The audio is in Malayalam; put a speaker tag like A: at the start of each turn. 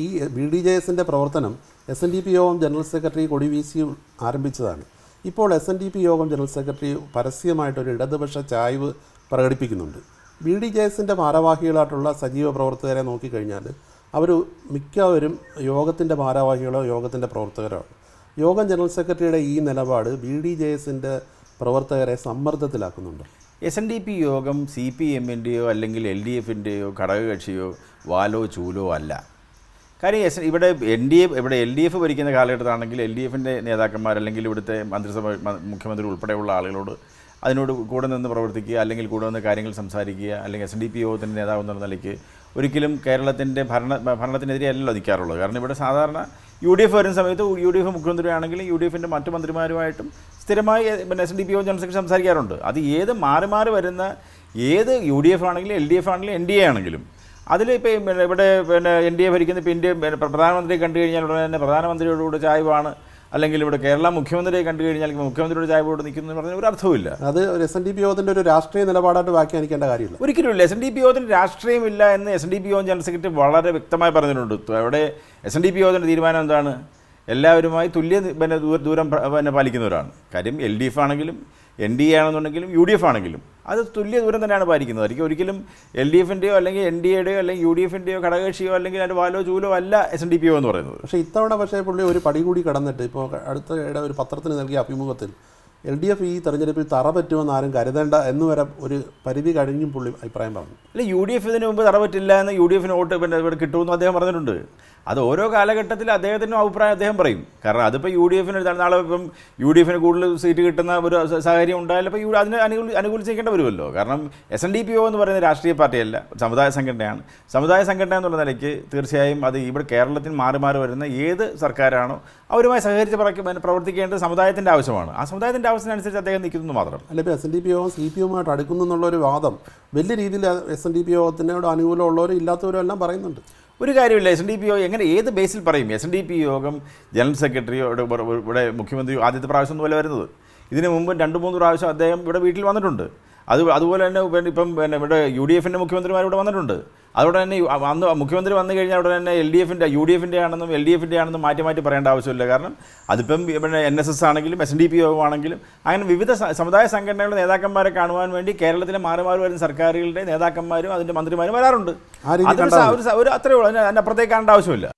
A: ഈ BDJSന്റെ പ്രവർത്തനം SNDP യോഗം ജനറൽ സെക്രട്ടറി കൊടിവീശി ആരംഭിച്ചതാണ്. ഇപ്പോൾ SNDP യോഗം ജനറൽ സെക്രട്ടറി പരസ്യമായിട്ടൊരു ഇടതുപക്ഷ ചായ്വ് പ്രകടിപ്പിക്കുന്നുണ്ട്. BDJSന്റെ ഭാരവാഹികളായിട്ടുള്ള സജീവ പ്രവർത്തകരെ നോക്കിക്കഴിഞ്ഞാൽ അവർ മിക്കവരും യോഗത്തിൻ്റെ ഭാരവാഹികളോ യോഗത്തിൻ്റെ പ്രവർത്തകരോ. യോഗം ജനറൽ സെക്രട്ടറിയുടെ ഈ നിലപാട് BDJSന്റെ പ്രവർത്തകരെ സമ്മർദ്ദത്തിലാക്കുന്നുണ്ട്.
B: SNDP യോഗം CPMൻ്റെയോ അല്ലെങ്കിൽ LDFൻ്റെയോ ഘടകകക്ഷിയോ വാലോ ചൂലോ അല്ല. കാര്യം ഇവിടെ LDF ഭരിക്കുന്ന കാലഘട്ടത്താണെങ്കിൽ LDFൻ്റെ നേതാക്കന്മാർ അല്ലെങ്കിൽ ഇവിടുത്തെ മന്ത്രിസഭ മുഖ്യമന്ത്രി ഉൾപ്പെടെയുള്ള ആളുകളോട് അതിനോട് കൂടെ നിന്ന് പ്രവർത്തിക്കുക, അല്ലെങ്കിൽ കൂടെ നിന്ന് കാര്യങ്ങൾ സംസാരിക്കുക, അല്ലെങ്കിൽ SNDP യോഗത്തിൻ്റെ നേതാവ് എന്ന നിലയ്ക്ക് ഒരിക്കലും കേരളത്തിൻ്റെ ഭരണത്തിനെതിരെ അല്ലല്ലോ നിൽക്കാറുള്ളത്. കാരണം ഇവിടെ സാധാരണ UDF വരുന്ന സമയത്ത് UDF മുഖ്യമന്ത്രിയാണെങ്കിലും UDFൻ്റെ മറ്റു മന്ത്രിമാരുമായിട്ടും സ്ഥിരമായി SNDP യോഗം ജനറൽ സെക്രട്ടറി സംസാരിക്കാറുണ്ട്. അത് ഏത് മാറി വരുന്ന ഏത് UDF ആണെങ്കിലും LDF ആണെങ്കിലും NDA ആണെങ്കിലും അതിലിപ്പോൾ ഇവിടെ NDA ഭരിക്കുന്ന ഇപ്പോൾ ഇന്ത്യ പ്രധാനമന്ത്രിയെ കണ്ടു കഴിഞ്ഞാൽ ഉടനെ തന്നെ പ്രധാനമന്ത്രിയോടുകൂടെ ചായ്വാണ്, അല്ലെങ്കിൽ ഇവിടെ കേരള മുഖ്യമന്ത്രിയെ കണ്ടു കഴിഞ്ഞാൽ മുഖ്യമന്ത്രിയുടെ ചായ്വോട് നിൽക്കുന്നു എന്ന് പറഞ്ഞാൽ ഒരു അർത്ഥവുമില്ല.
A: അത് SNDP യോഗത്തിൻ്റെ ഒരു രാഷ്ട്രീയ നിലപാടായിട്ട് വ്യാഖ്യാനിക്കേണ്ട കാര്യമില്ല.
B: ഒരിക്കലുമില്ല. SNDP യോഗത്തിന് രാഷ്ട്രീയമില്ല എന്ന് SNDP യോഗം ജനറൽ സെക്രട്ടറി വളരെ വ്യക്തമായി പറഞ്ഞിട്ടുണ്ട്. അവിടെ SNDP യോഗത്തിൻ്റെ തീരുമാനം എന്താണ്? എല്ലാവരുമായി തുല്യ ദൂരം പാലിക്കുന്നവരാണ്. കാര്യം LDF ആണെങ്കിലും NDA ആണെന്നുണ്ടെങ്കിലും UDF ആണെങ്കിലും അത് തുല്യ ദൂരം തന്നെയാണ് പാലിക്കുന്നത്. ഒരിക്കലും LDFൻ്റെയോ അല്ലെങ്കിൽ NDAയുടെയോ അല്ലെങ്കിൽ UDFൻ്റെയോ ഘടകകക്ഷിയോ അല്ലെങ്കിൽ അതിൻ്റെ വാലോ ചൂലോ അല്ല SNDP യോഗം എന്ന് പറയുന്നത്.
A: പക്ഷേ ഇത്തവണ പുള്ളി ഒരു പടി കൂടി കടന്നിട്ട് ഇപ്പോൾ അടുത്തിടെ ഒരു പത്രത്തിന് നൽകിയ അഭിമുഖത്തിൽ LDF ഈ തെരഞ്ഞെടുപ്പിൽ തറ പറ്റുമെന്ന് ആരും കരുതേണ്ട എന്ന് വരെ ഒരു പരിധി കഴിഞ്ഞും പുള്ളി അഭിപ്രായം പറഞ്ഞു.
B: അല്ല, UDF ഇതിന് മുമ്പ് തറ പറ്റില്ല എന്ന് UDFന് വോട്ട് ഇവിടെ കിട്ടുമെന്ന് അദ്ദേഹം പറഞ്ഞിട്ടുണ്ട്. അത് ഓരോ കാലഘട്ടത്തിൽ അദ്ദേഹത്തിനും അഭിപ്രായം അദ്ദേഹം പറയും. കാരണം അതിപ്പോൾ UDFന് നാളെ ഇപ്പം UDFന് കൂടുതൽ സീറ്റ് കിട്ടുന്ന ഒരു സാഹചര്യം ഉണ്ടായാലും ഇപ്പോൾ അതിന് അനുകൂലിച്ചിരിക്കേണ്ടി വരുമല്ലോ. കാരണം SNDP യോഗം എന്ന് പറയുന്നത് രാഷ്ട്രീയ പാർട്ടിയല്ല, സമുദായ സംഘടനയാണ്. സമുദായ സംഘടന എന്നുള്ള നിലയ്ക്ക് തീർച്ചയായും അത് ഇവിടെ കേരളത്തിൽ മാറി വരുന്ന ഏത് സർക്കാരാണോ അവരുമായി സഹകരിച്ച് പ്രവർത്തിക്കേണ്ടത് സമുദായത്തിൻ്റെ ആവശ്യമാണ്. ആ സമുദായത്തിൻ്റെ ആവശ്യത്തിനനുസരിച്ച് അദ്ദേഹം നിൽക്കുന്നു മാത്രം.
A: അല്ല, ഇപ്പോൾ SNDP യോഗം CPMമായിട്ട് അടുക്കുന്നു എന്നുള്ളൊരു വാദം വലിയ രീതിയിൽ SNDP യോഗത്തിനോട് അനുകൂലമുള്ളവരും ഇല്ലാത്തവരും എല്ലാം പറയുന്നുണ്ട്.
B: ഒരു കാര്യമില്ല. SNDP യോഗം എങ്ങനെ ഏത് ബേസിൽ പറയും? SNDP യോഗം ജനറൽ സെക്രട്ടറിയോട് ഇവിടെ മുഖ്യമന്ത്രി ആദ്യത്തെ പ്രാവശ്യം പോലെ വരുന്നത്. ഇതിന് മുമ്പ് 2-3 പ്രാവശ്യം അദ്ദേഹം ഇവിടെ വീട്ടിൽ വന്നിട്ടുണ്ട്. അതുപോലെ തന്നെ ഇപ്പം ഇവിടെ UDFൻ്റെ മുഖ്യമന്ത്രിമാർ ഇവിടെ വന്നിട്ടുണ്ട്. അതുകൊണ്ട് തന്നെ അന്ന് മുഖ്യമന്ത്രി വന്നു കഴിഞ്ഞാൽ ഉടനെ തന്നെ UDFൻ്റെ ആണെന്നും LDFൻ്റെ ആണെന്നും മാറ്റി പറയേണ്ട ആവശ്യമില്ല. കാരണം അതിപ്പം ഇവിടെ NSS ആണെങ്കിലും SNDP യോഗമാണെങ്കിലും അങ്ങനെ വിവിധ സമുദായ സംഘടനകളുടെ നേതാക്കന്മാരെ കാണുവാൻ വേണ്ടി കേരളത്തിലെ മാറി വരുന്ന സർക്കാരുകളുടെ നേതാക്കന്മാരും അതിൻ്റെ മന്ത്രിമാരും വരാറുണ്ട്. ഒരു അത്രയേ ഉള്ളൂ. അതിനപ്പുറത്തേക്ക് കാണേണ്ട ആവശ്യമില്ല.